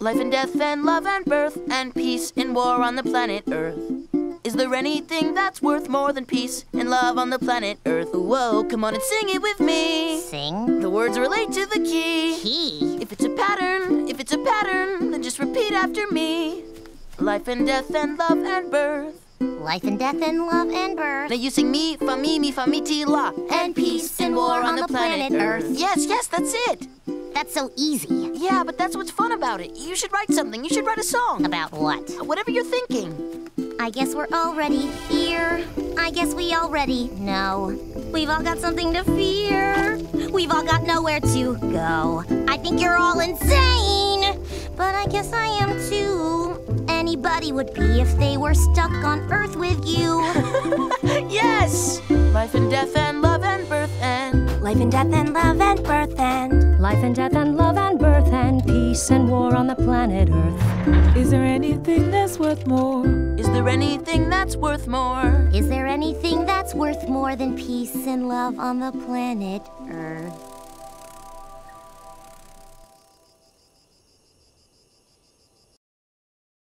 Life and death and love and birth and peace and war on the planet Earth. Is there anything that's worth more than peace and love on the planet Earth? Whoa, come on and sing it with me. Sing? The words relate to the key. Key? If it's a pattern, then just repeat after me. Life and death and love and birth. Life and death and love and birth. Now you sing me, fa, mi, ti, la. And peace and war on the planet Earth. Yes, that's it. That's so easy. Yeah, but that's what's fun about it. You should write something. You should write a song. About what? Whatever you're thinking. I guess we're already here. I guess we already know. We've all got something to fear. We've all got nowhere to go. I think you're all insane, but I guess I am too. Anybody would be if they were stuck on Earth with you. Yes! Life and death and love and birth and life and death and love and birth and life and death and love and birth and peace and war on the planet Earth. Is there anything that's worth more? Is there anything that's worth more? Is there anything that's worth more than peace and love on the planet Earth?